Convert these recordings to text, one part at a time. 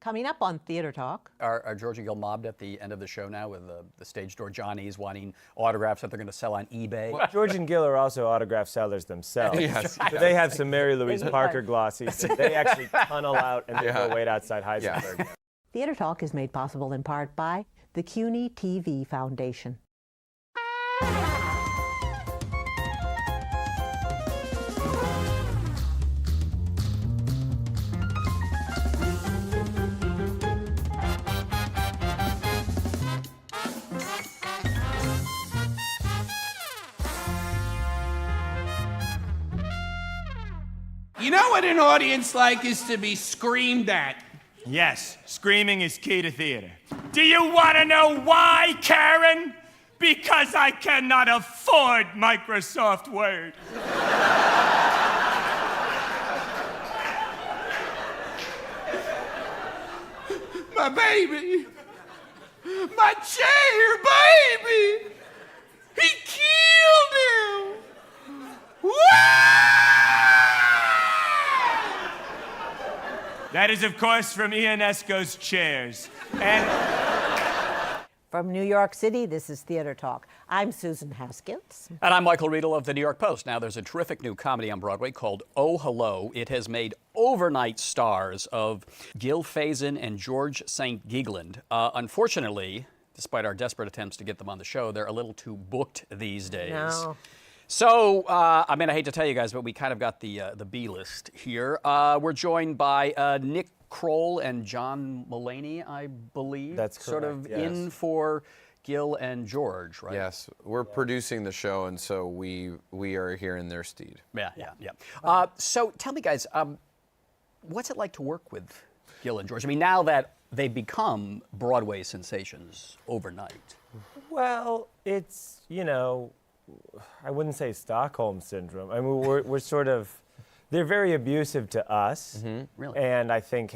Coming up on Theater Talk. Are George and Gil mobbed at the end of the show now with the stage door Johnnies wanting autographs that they're going to sell on eBay? Well, George and Gil are also autograph sellers themselves. Yes. So they have some Mary Louise Parker glossies. They actually tunnel out and then go wait outside Heisenberg. Yeah. Theater Talk is made possible in part by the CUNY TV Foundation. You know what an audience like is to be screamed at? Yes, screaming is key to theater. Do you want to know why, Karen? Because I cannot afford Microsoft Word. My baby. My chair, baby. He killed him. Woo! That is, of course, from Ionesco's Chairs. And From New York City, this is Theater Talk. I'm Susan Haskins. And I'm Michael Riedel of the New York Post. Now, there's a terrific new comedy on Broadway called Oh, Hello. It has made overnight stars of Gil and George St. Geegland. Unfortunately, despite our desperate attempts to get them on the show, they're a little too booked these days. No. So, I mean, I hate to tell you guys, but we kind of got the B list here. We're joined by Nick Kroll and John Mulaney, I believe. That's sort of correct, yes. in for Gil and George, right? Yes, we're producing the show, and so we are here in their stead. Yeah. So tell me, guys, what's it like to work with Gil and George? I mean, now that they've become Broadway sensations overnight. Well, it's, you know, I wouldn't say Stockholm Syndrome. I mean, we're sort of, they're very abusive to us. Really? And I think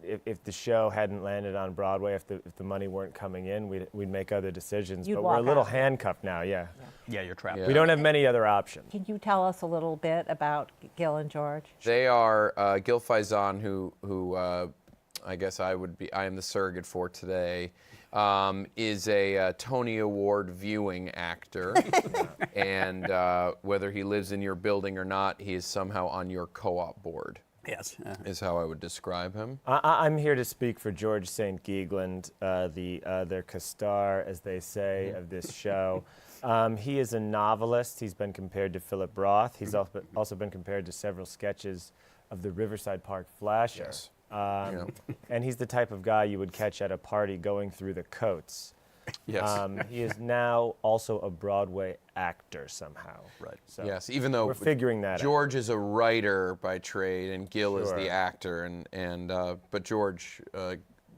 if the show hadn't landed on Broadway, if the money weren't coming in, we'd make other decisions. You'd but we're a walk little out. handcuffed now, yeah. Yeah, you're trapped. We don't have many other options. Can you tell us a little bit about Gil and George? They are Gil Faizon, who I guess I am the surrogate for today, is a Tony Award viewing actor. And whether he lives in your building or not, he is somehow on your co-op board. Yes. Is how I would describe him. I'm here to speak for George St. Geegland, their castar, as they say, of this show. He is a novelist. He's been compared to Philip Roth. He's also been compared to several sketches of the Riverside Park Flasher. Yes. And he's the type of guy you would catch at a party going through the coats. Yes. He is now also a Broadway actor somehow. Right. So Yes, even though we're figuring that out. George is a writer by trade and Gil is Sure. the actor, but George.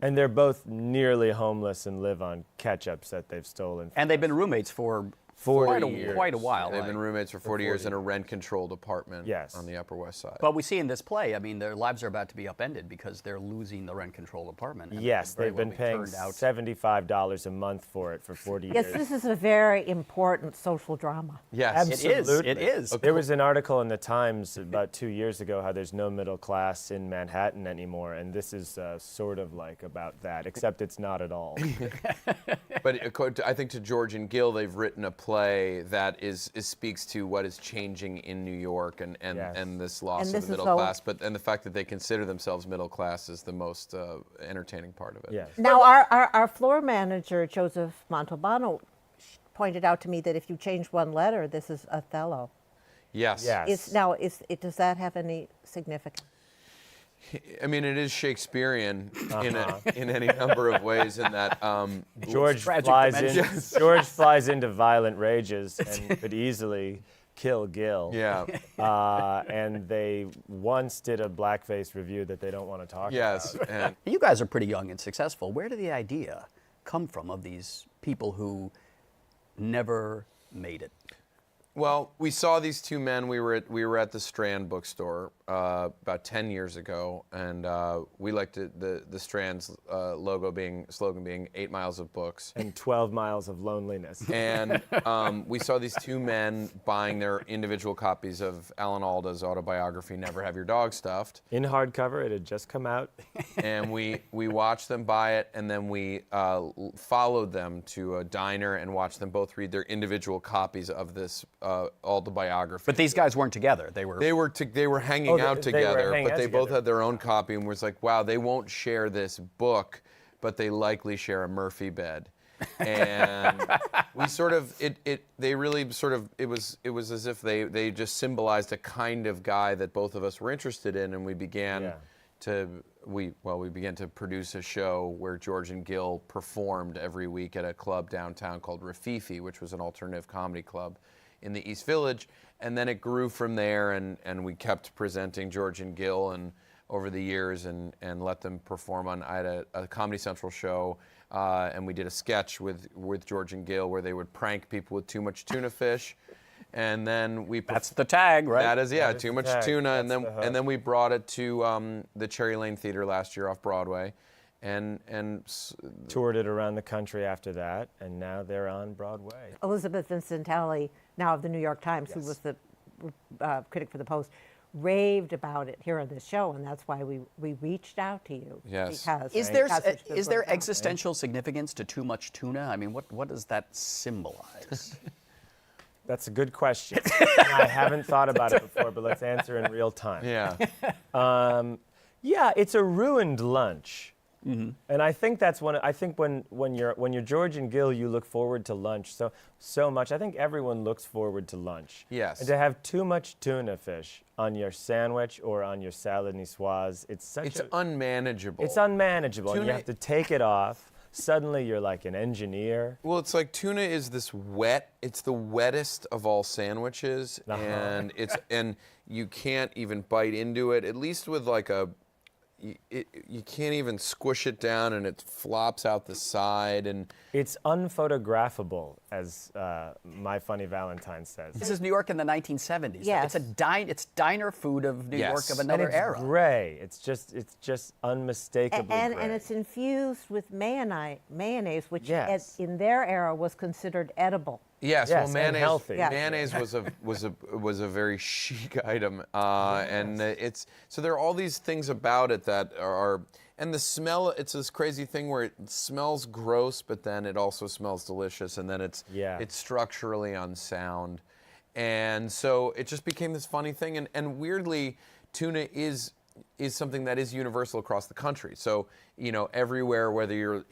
And they're both nearly homeless and live on ketchups that they've stolen. And they've been roommates for 40 quite a while. They've been roommates for 40 years in a rent-controlled apartment Yes. on the Upper West Side. But we see in this play, I mean, their lives are about to be upended because they're losing the rent-controlled apartment. and Yes, very they've been well paying turned out. $75 a month for it for 40 Yes, years. this is a very important social drama. Yes. Absolutely. It is. There was an article in the Times about 2 years ago how there's no middle class in Manhattan anymore, and this is sort of like about that, except it's not at all. But I think to George and Gil, they've written a play that speaks to what is changing in New York and Yes. this loss And of this the is middle so- class. And the fact that they consider themselves middle class is the most entertaining part of it. Yes. Now, our floor manager, Joseph Montalbano, pointed out to me that if you change one letter, this is Othello. Yes. Yes. Does that have any significance? I mean, it is Shakespearean in any number of ways. In that George Tragic flies dimensions. George flies into violent rages and could easily kill Gil. yeah. And they once did a blackface review that they don't want to talk Yes. about. And You guys are pretty young and successful. Where did the idea come from of these people who never made it? Well, we saw these two men. We were at the Strand bookstore about 10 years ago, and we liked it, the Strand's slogan being 8 miles of books And 12 miles of loneliness. And we saw these two men buying their individual copies of Alan Alda's autobiography, Never Have Your Dog Stuffed. In hardcover, it had just come out. And we watched them buy it, and then we followed them to a diner and watched them both read their individual copies of this Alda biography. But these guys weren't together. They were They were hanging out together, hanging but out they both together. had their own copy, and was like, wow, they won't share this book, but they likely share a Murphy bed. And we sort of they really sort of it was as if they just symbolized a kind of guy that both of us were interested in, and we began we began to produce a show where George and Gil performed every week at a club downtown called Rafifi, which was an alternative comedy club in the East Village. And then it grew from there, and we kept presenting George and Gil and over the years and let them perform on. I had a Comedy Central show, and we did a sketch with George and Gil where they would prank people with too much tuna fish. And then That's the tag, right? That is, yeah, That is too the much tag. tuna. That's And the hook. then we brought it to the Cherry Lane Theater last year off Broadway. And Toured it around the country after that, and now they're on Broadway. Elizabeth Vincentali, now of the New York Times, who was the critic for the Post, raved about it here on this show, and that's why we reached out to you. Yes. Because Is there because it's is good there work. existential significance to too much tuna? I mean, what does that symbolize? That's a good question. I haven't thought about it before, but let's answer in real time. yeah, Yeah, it's a ruined lunch. Mm-hmm. And I think that's when you're George and Gil, you look forward to lunch so much. I think everyone looks forward to lunch. Yes. And to have too much tuna fish on your sandwich or on your salad niçoise, it's unmanageable. It's unmanageable. And you Tuna- have to take it off. Suddenly you're like an engineer. Well, it's like tuna is this wet. It's the wettest of all sandwiches, and and you can't even bite into it. At least with like you can't even squish it down, and it flops out the side. And It's unphotographable, as My Funny Valentine says. This is New York in the 1970s. Yes. It's diner food of New York Yes. of And another it's era. gray. It's just unmistakably And gray. it's infused with mayonnaise, which Yes. in their era was considered edible. yes, Yes, well, and mayonnaise. healthy. Yeah. Mayonnaise was a very chic item, and it's so there are all these things about it that are. And the smell, it's this crazy thing where it smells gross, but then it also smells delicious, and then it's structurally unsound. And so it just became this funny thing. And weirdly, tuna is something that is universal across the country. So, everywhere, whether you're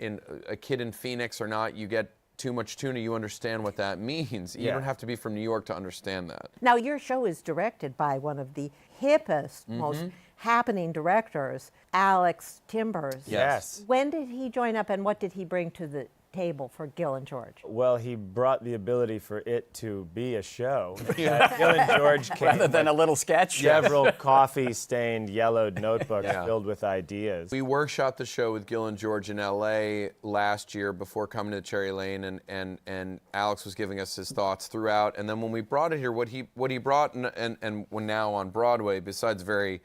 a kid in Phoenix or not, you get too much tuna, you understand what that means. You don't have to be from New York to understand that. Now, your show is directed by one of the hippest, most happening directors, Alex Timbers. Yes. When did he join up, and what did he bring to the table for Gil and George? Well, he brought the ability for it to be a show. Gil and George came Rather than a little sketch. several coffee-stained, yellowed notebooks filled with ideas. We workshopped the show with Gil and George in L.A. last year before coming to Cherry Lane, and Alex was giving us his thoughts throughout. And then when we brought it here, what he brought, and when now on Broadway, besides very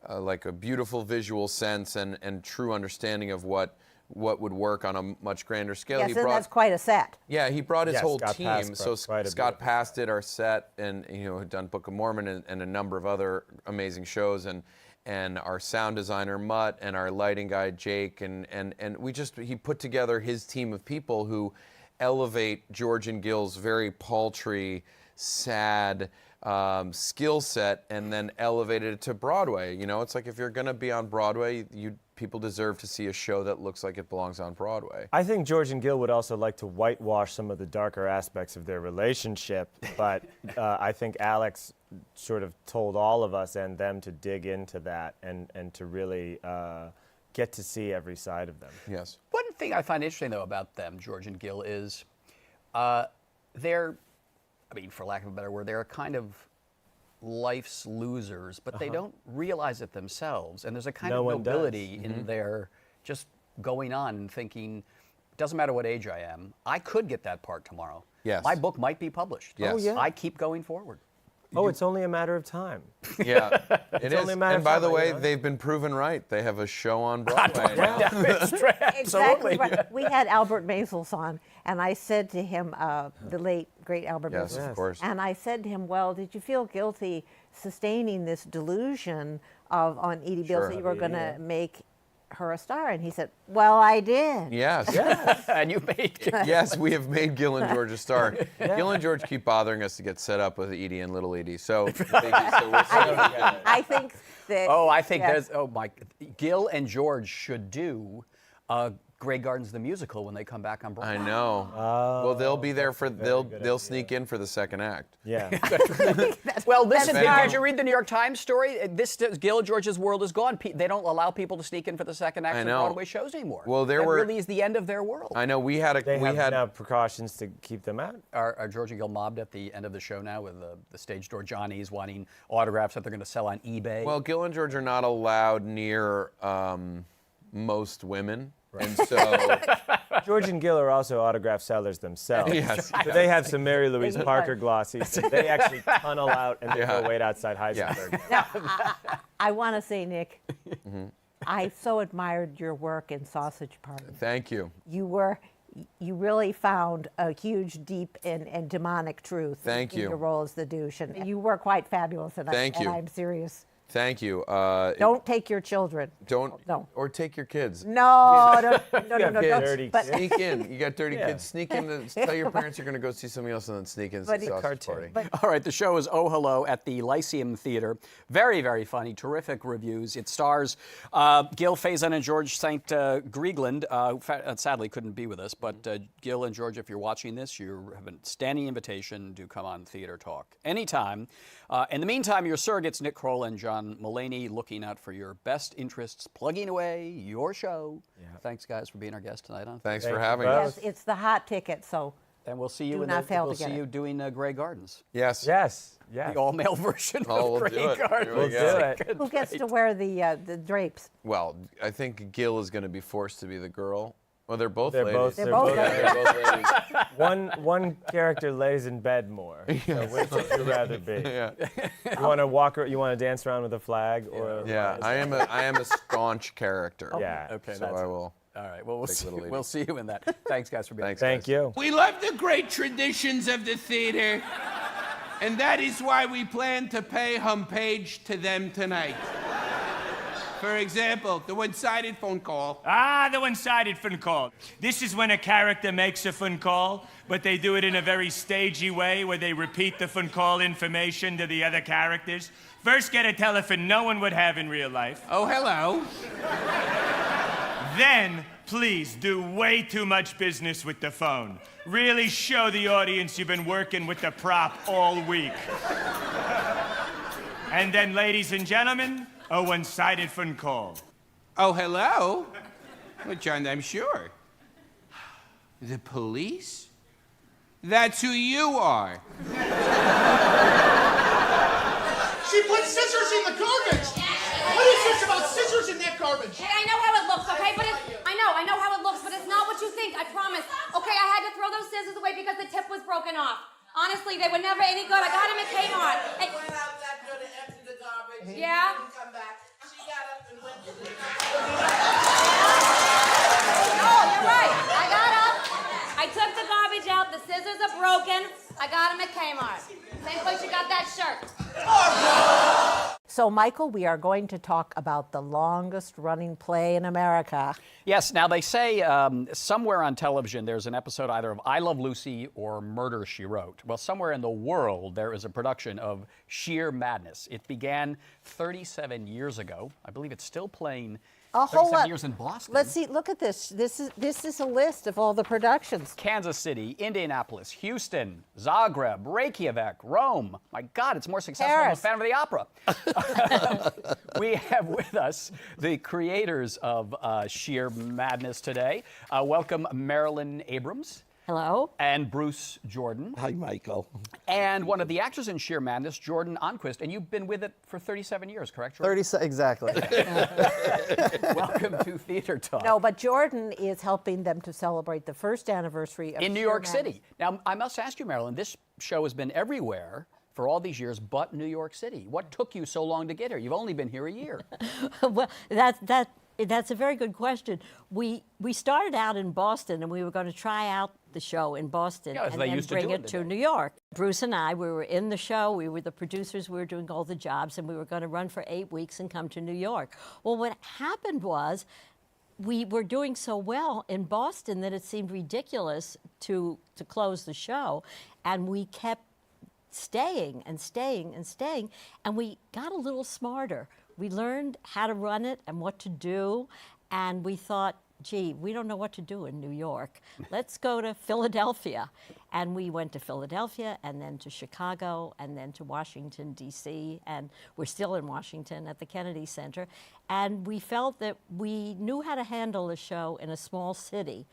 like a beautiful visual sense and true understanding of what would work on a much grander scale. Yes, and that's quite a set. Yeah, he brought his Yeah, whole Scott team. Pass So brought quite a Scott bit. Pass did our set, and had done Book of Mormon and a number of other amazing shows, and our sound designer Mutt and our lighting guy Jake, and he put together his team of people who elevate George and Gil's very paltry, sad skill set, and then elevated it to Broadway. It's like if you're going to be on Broadway, people deserve to see a show that looks like it belongs on Broadway. I think George and Gil would also like to whitewash some of the darker aspects of their relationship, but I think Alex sort of told all of us and them to dig into that and to really get to see every side of them. Yes. One thing I find interesting, though, about them, George and Gil, is they're, for lack of a better word, they're a kind of life's losers, but they don't realize it themselves. And there's a kind No of one does. nobility in their just going on and thinking, doesn't matter what age I am, I could get that part tomorrow. Yes. my book might be published. Yes. Oh, yeah. I keep going forward. Oh, it's only a matter of time. Yeah, it is. only a matter And of by time, the way, you know? they've been proven right. They have a show on Broadway now. Exactly right. We had Albert Maysles on, and I said to him, the late, great Albert Yes, Maysles, of course. and I said to him, well, did you feel guilty sustaining this delusion on Edie Bills Sure. that you were going to make her a star? And he said, well, I did. Yes. And you made Yes, we have made Gil and George a star. Gil and George keep bothering us to get set up with Edie and Little Edie. So, we're I think that. Oh, I think yes. Gil and George should do Grey Gardens the musical when they come back on Broadway. I know. Well, they'll be there for they'll sneak in for the second act. Yeah. Well, listen, That's did you read the New York Times story? This Gil and George's world is gone. They don't allow people to sneak in for the second act I of know. Broadway shows anymore. Well, there that were- really is the end of their world. I know we They we have had now precautions to keep them out. Are George and Gil mobbed at the end of the show now with the stage door Johnnies wanting autographs that they're going to sell on eBay? well, Gil and George are not allowed near most women, and so George and Gil are also autograph sellers themselves. yes, So they have some Mary Louise Parker glossies. that They actually tunnel out and they Yeah. go wait outside Heisenberg. I want to say, Nick, I so admired your work in Sausage Party. thank you. You really found a huge, deep, and demonic truth Thank in you. your role as the douche, and you were quite fabulous. And Thank you. I'm serious. Thank you. Don't take your children. Don't No. or take your kids. No, no, no, got no. dirty But kids. Sneak in. You got dirty Yeah. kids. Sneak in. Tell your parents you're going to go see somebody else and then sneak in to But the it- sausage Cartoon. party. All right, the show is Oh Hello at the Lyceum Theater. Very, very funny, terrific reviews. It stars Gil Faison and George St. Griegland, who sadly couldn't be with us, but Gil and George, if you're watching this, you have a standing invitation to come on Theater Talk anytime. In the meantime, your surrogates, Nick Kroll and John Mulaney, looking out for your best interests, plugging away your show. Thanks, guys, for being our guest tonight on. Thanks Thank for you having both. us. yes, it's the hot ticket. So And we'll see you Do in not fail we'll to get see it. you doing Grey Gardens, Yes. Yes. Yes. the all-male version Oh, of we'll Grey do it. Gardens. Here we We'll go. do it. who gets to wear the drapes? Well, I think Gil is going to be forced to be the girl. Well, they're both They're ladies. both- They're both Yeah, they're both ladies. One character lays in bed more. So which would you rather be? Yeah. You want to walk? You want to dance around with a flag, or Yeah. I am a staunch character. Yeah. Okay, So that's I will. all right. Well, Take Little Edie. we'll see you in that. Thanks, guys, for being Thanks. Thank guys. you. We love the great traditions of the theater, and that is why we plan to pay homage to them tonight. For example, the one-sided phone call. Ah, the one-sided phone call. This is when a character makes a phone call, but they do it in a very stagey way where they repeat the phone call information to the other characters. First, get a telephone no one would have in real life. Oh, hello. Then, please do way too much business with the phone. Really show the audience you've been working with the prop all week. And then, ladies and gentlemen, a one-sided phone call. Oh, hello? Well, John, I'm sure. The police? That's who you are. She put scissors in the garbage! What is this about scissors in that garbage? Hey, I know how it looks, okay? But I know how it looks, but it's not what you think, I promise. Okay, I had to throw those scissors away because the tip was broken off. Honestly, they were never any good. I got them at Kmart. Went out that door to empty the garbage. Yeah? Didn't come back. She got up and went to the Oh, you're right. I got up. I took the garbage out. The scissors are broken. I got them at Kmart. Same place you got that shirt. So, Michael, we are going to talk about the longest-running play in America. Yes, now they say somewhere on television there's an episode either of I Love Lucy or Murder, She Wrote. Well, somewhere in the world there is a production of Shear Madness. It began 37 years ago. I believe it's still playing A whole 37 lot. years in Boston. Let's see. Look at this. This is a list of all the productions. Kansas City, Indianapolis, Houston, Zagreb, Reykjavik, Rome. My God, it's more successful than Paris. Phantom of the Opera. We have with us the creators of Sheer Madness today. Welcome, Marilyn Abrams. Hello. And Bruce Jordan. Hi, Michael. And one of the actors in Shear Madness, Jordan Ahnquist. And you've been with it for 37 years, correct, Jordan? Exactly. Welcome to Theater Talk. No, but Jordan is helping them to celebrate the first anniversary of in New Shear York Madness. City. Now, I must ask you, Marilyn, this show has been everywhere for all these years but New York City. What took you so long to get here? You've only been here a year. Well, that's a very good question. We started out in Boston, and we were going to try out the show in Boston Yeah, as and they then used to bring do it it to today. New York. Bruce and I, we were in the show. We were the producers. We were doing all the jobs, and we were going to run for 8 weeks and come to New York. Well, what happened was we were doing so well in Boston that it seemed ridiculous to close the show, and we kept staying and staying and staying, and we got a little smarter. We learned how to run it and what to do, and we thought, gee, we don't know what to do in New York. Let's go to Philadelphia. And we went to Philadelphia, and then to Chicago, and then to Washington, D.C., and we're still in Washington at the Kennedy Center. And we felt that we knew how to handle a show in a small city,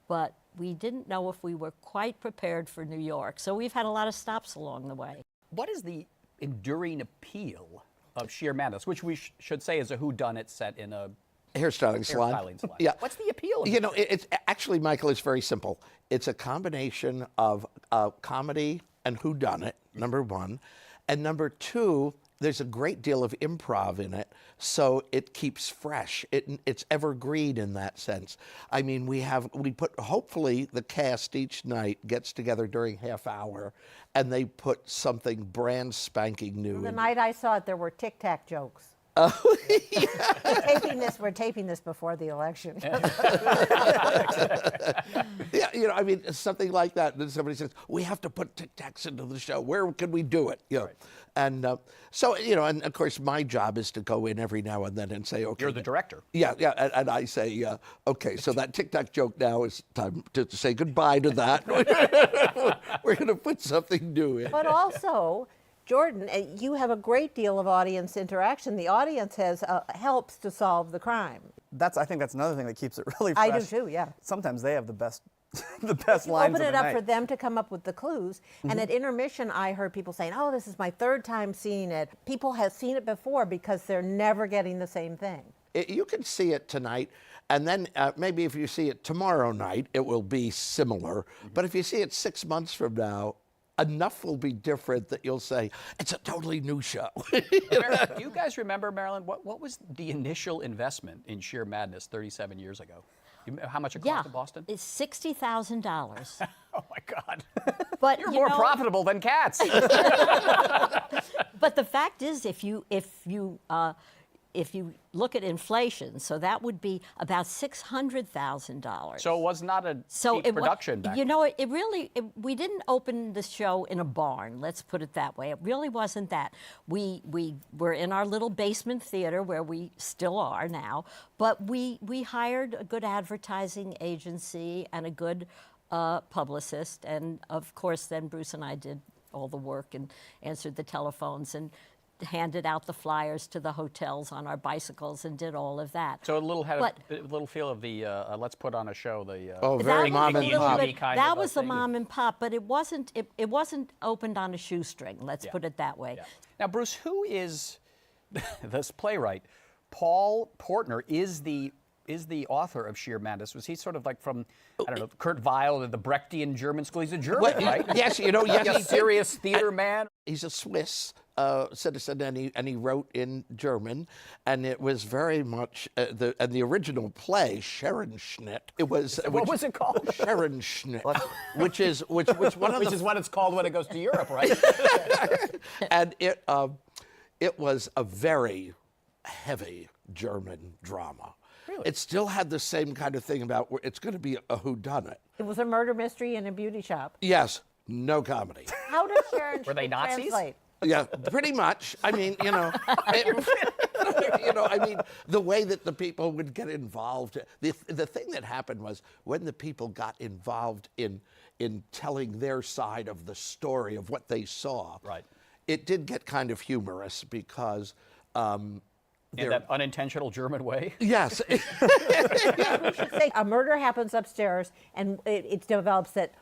but we didn't know if we were quite prepared for New York. So we've had a lot of stops along the way. What is the enduring appeal of Shear Madness, which we should say is a whodunnit set in a Hairstyling salon. hairstyling salon? Yeah. What's the appeal of You it? know, it's actually, Michael, it's very simple. It's a combination of comedy and whodunit, number one. And number two, there's a great deal of improv in it, so it keeps fresh. It's evergreen in that sense. I mean, hopefully the cast each night gets together during half hour, and they put something brand spanking new The in. night I saw it, there were tic-tac jokes. We're taping this before the election. Yeah, you know, I mean, something like that. And then somebody says, we have to put Tic Tacs into the show. Where can we do it? You know, and so, you know, and of course, my job is to go in every now and then and say, okay. You're the director. Yeah, and I say, okay, so that Tic Tac joke now is time to say goodbye to that. We're going to put something new in. But also, Jordan, you have a great deal of audience interaction. The audience helps to solve the crime. I think that's another thing that keeps it really I fresh. do too, yeah. Sometimes they have the best, the best lines Open of it the up night. for them to come up with the clues. And at intermission, I heard people saying, oh, this is my third time seeing it. People have seen it before because they're never getting the same thing. You can see it tonight, and then maybe if you see it tomorrow night, it will be similar. But if you see it 6 months from now, enough will be different that you'll say, it's a totally new show. Do you guys remember, Marilyn, what was the initial investment in Shear Madness 37 years ago? How much it cost in Boston? It's $60,000. Oh, my God. But You're you more know, profitable than Cats. But the fact is, if you look at inflation, so that would be about $600,000. So it was not a cheap production back You then. know, we didn't open the show in a barn. Let's put it that way. It really wasn't that. We were in our little basement theater where we still are now, but we hired a good advertising agency and a good publicist, and of course, then Bruce and I did all the work and answered the telephones and handed out the flyers to the hotels on our bicycles and did all of that. So a little feel of the let's put on a show. Very mom and pop. That was the mom and pop, but it wasn't opened on a shoestring. Let's put it that way. Yeah. Now, Bruce, who is this playwright? Paul Portner is the author of Shear Madness. Was he sort of like from, I don't know, Kurt Weill or the Brechtian German school? He's a German, right? Yes, you know, yes, a serious theater man. He's a Swiss citizen, and he wrote in German, and it was very much the original play, Scherenschnitt. It was What was it called? Scherenschnitt, which is what it's called when it goes to Europe, right? And it was a very heavy German drama. Really? It still had the same kind of thing about where it's going to be a whodunit. It was a murder mystery in a beauty shop. Yes, no comedy. How does Scherenschnitt Were they Nazis? translate? Yeah, pretty much. I mean, you know, I mean, the way that the people would get involved. The thing that happened was when the people got involved in telling their side of the story of what they saw. Right. It did get kind of humorous because. In that unintentional German way? Yes. We should say a murder happens upstairs, and it develops that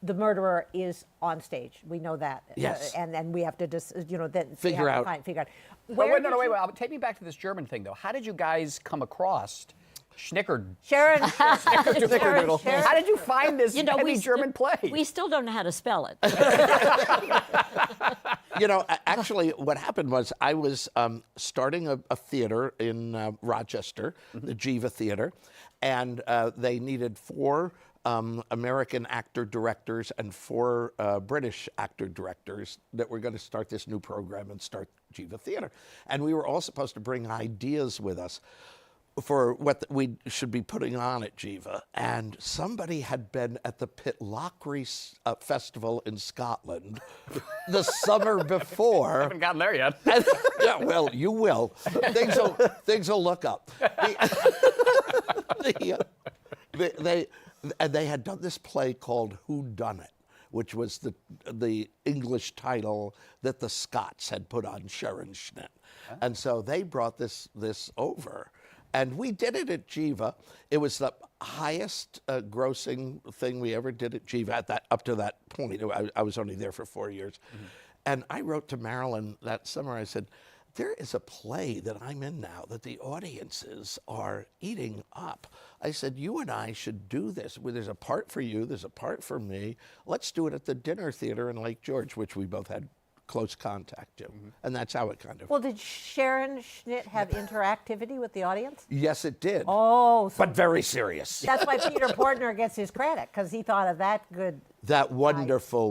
the murderer is on stage. We know that. Yes. And we have to just, then Figure out. Figure out. Wait, take me back to this German thing, though. How did you guys come across Schnickerd? Sharon. Snickerdoodle. How did you find this heavy German play? We still don't know how to spell it. Actually, what happened was I was starting a theater in Rochester, the Jiva Theater, and they needed 4 American actor-directors and 4 British actor-directors that were going to start this new program and start Jiva Theater. And we were all supposed to bring ideas with us for what we should be putting on at Jiva. And somebody had been at the Pitlochry Festival in Scotland the summer before. I haven't gotten there yet. Yeah, well, you will. Things will look up. They had done this play called Who Done It, which was the English title that the Scots had put on Scherenschnitt. And so they brought this over. And we did it at Jiva. It was the highest grossing thing we ever did at Jiva up to that point. I was only there for 4 years. And I wrote to Marilyn that summer, I said, there is a play that I'm in now that the audiences are eating up. I said, you and I should do this. There's a part for you, there's a part for me. Let's do it at the Dinner Theater in Lake George, which we both had close contact to. And that's how it kind of... Well, did Scherenschnitt have interactivity with the audience? Yes, it did. Oh. But very serious. That's why Peter Portner gets his credit, because he thought of that good... That wonderful,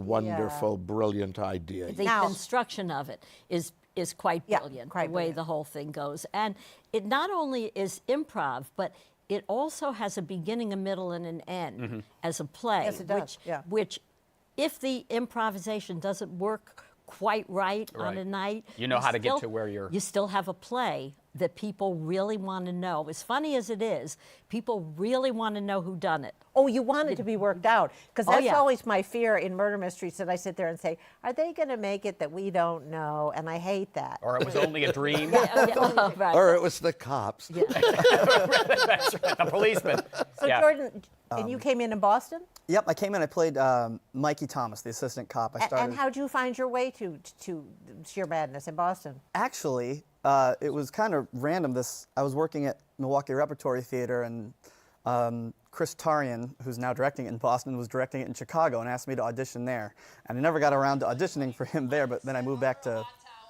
brilliant idea. The construction of it is quite brilliant, the way the whole thing goes. And it not only is improv, but it also has a beginning, a middle, and an end as a play. Yes, it does. Which, if the improvisation doesn't work quite right on a night, you know how to get to where you're... You still have a play that people really want to know. As funny as it is, people really want to know who done it. Oh, you want it to be worked out, because that's always my fear in murder mysteries, that I sit there and say, are they going to make it that we don't know? And I hate that. Or it was only a dream. Right. Or it was the cops. That's right, the policeman. So Jordan, and you came in Boston? Yep, I came in, I played Mikey Thomas, the assistant cop. And how'd you find your way to Shear Madness in Boston? Actually, it was kind of random. I was working at Milwaukee Repertory Theater, and Chris Tarian, who's now directing it in Boston, was directing it in Chicago and asked me to audition there. And I never got around to auditioning for him there, but then I moved back to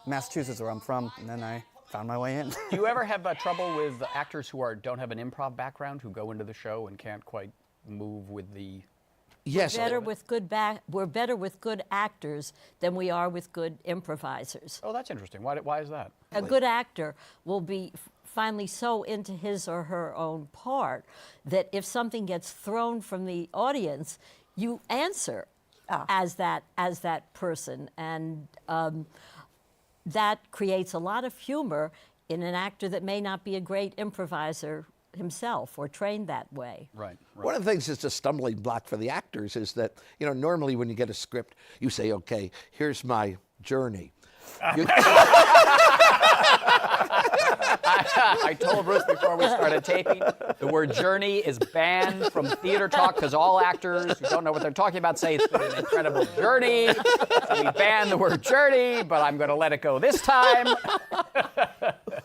Massachusetts, where I'm from, and then I found my way in. Do you ever have trouble with actors who don't have an improv background, who go into the show and can't quite move with the... Yes. We're better with good actors than we are with good improvisers. Oh, that's interesting. Why is that? A good actor will be finally so into his or her own part that if something gets thrown from the audience, you answer as that person, and that creates a lot of humor in an actor that may not be a great improviser himself or trained that way. Right. One of the things that's a stumbling block for the actors is that, normally when you get a script, you say, okay, here's my journey. I told Bruce before we started taping, the word journey is banned from theater talk, because all actors who don't know what they're talking about say it's been an incredible journey. So we banned the word journey, but I'm going to let it go this time.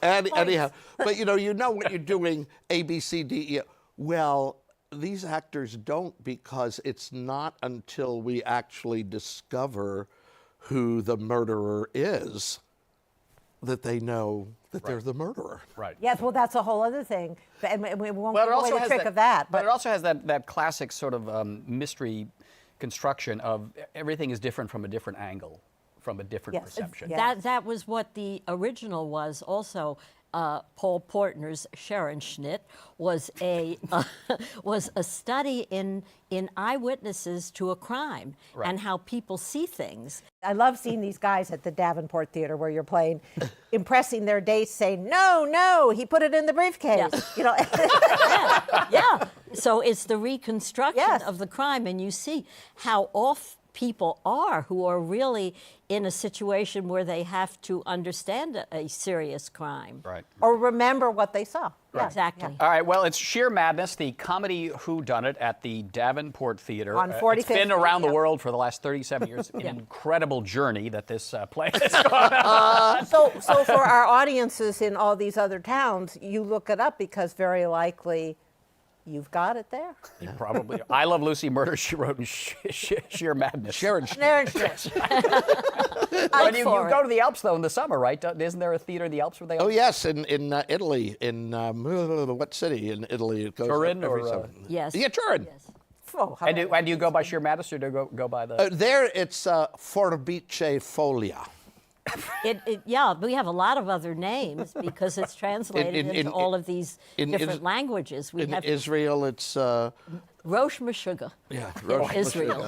Anyhow, but you know what you're doing, A, B, C, D, E. Well, these actors don't, because it's not until we actually discover who the murderer is that they know that they're the murderer. Right. Yes, well, that's a whole other thing. And we won't give away the trick of that. But it also has that classic sort of mystery construction of everything is different from a different angle, from a different perception. Yes. That was what the original was also. Paul Portner's Scherenschnitt was a study in eyewitnesses to a crime and how people see things. I love seeing these guys at the Davenport Theater where you're playing, impressing their dates, saying, no, he put it in the briefcase. Yeah. So it's the reconstruction of the crime, and you see how off people are who are really in a situation where they have to understand a serious crime. Right. Or remember what they saw. Yeah, Exactly. All right, well, it's Shear Madness, the comedy whodunit at the Davenport Theater. On It's 45th been around the Street, world for the last 37 years. An incredible journey that this play has gone on. So for our audiences in all these other towns, you look it up because very likely you've got it there. Probably. I Love Lucy, Murder, She Wrote, and Sheer Madness. Scherenschnitt. When you go to the Alps, though, in the summer, right? Isn't there a theater in the Alps where they... Oh, yes, in Italy. In what city in Italy? It goes Turin every or, summer. Yes. Yeah, Turin. Yes. Oh, how And do, about- and do you go by Sheer Madness or do you go by the... There, it's Forbice Folia. Yeah, we have a lot of other names because it's translated into all of these different languages. We In have Israel, it's... Rosh Meshuggah yeah, in Israel.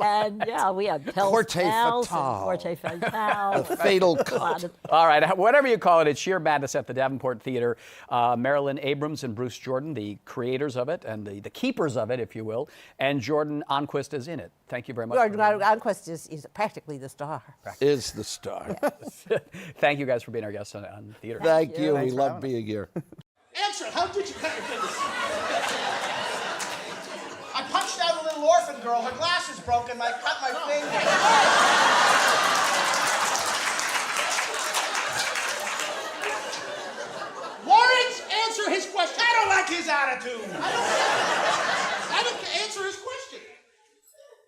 And yeah, we have Pels Corte Pals and Fatal. Corte Fatal. Fatal A Cut. lot of- All right, whatever you call it, it's Sheer Madness at the Davenport Theater. Marilyn Abrams and Bruce Jordan, the creators of it and the keepers of it, if you will, and Jordan Ahnquist is in it. Thank you very much. Ahnquist is practically the star. Is the star. Thank you guys for being our guests on theater. Thank you. We Thanks for love having us. being here. Answer it. How did you cut your fingers? I punched out a little orphan girl. Her glasses broke and I cut my finger. Lawrence, answer his question. I don't like his attitude. I don't answer his question.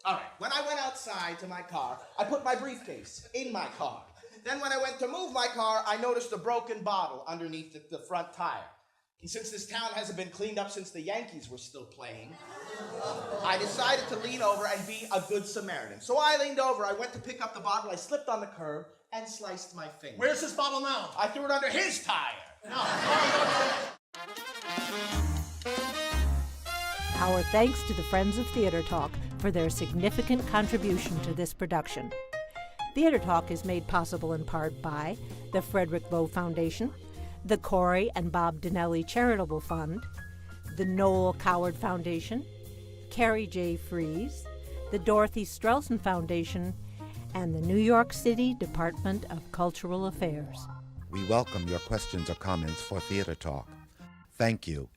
All right. When I went outside to my car, I put my briefcase in my car. Then when I went to move my car, I noticed a broken bottle underneath the front tire. And since this town hasn't been cleaned up since the Yankees were still playing, I decided to lean over and be a good Samaritan. So I leaned over, I went to pick up the bottle, I slipped on the curb and sliced my finger. Where's this bottle now? I threw it under his tire. Our thanks to the Friends of Theater Talk for their significant contribution to this production. Theater Talk is made possible in part by the Frederick Lowe Foundation, the Corey and Bob Dinelli Charitable Fund, the Noel Coward Foundation, Carrie J. Fries, the Dorothy Strelson Foundation, and the New York City Department of Cultural Affairs. We welcome your questions or comments for Theater Talk. Thank you.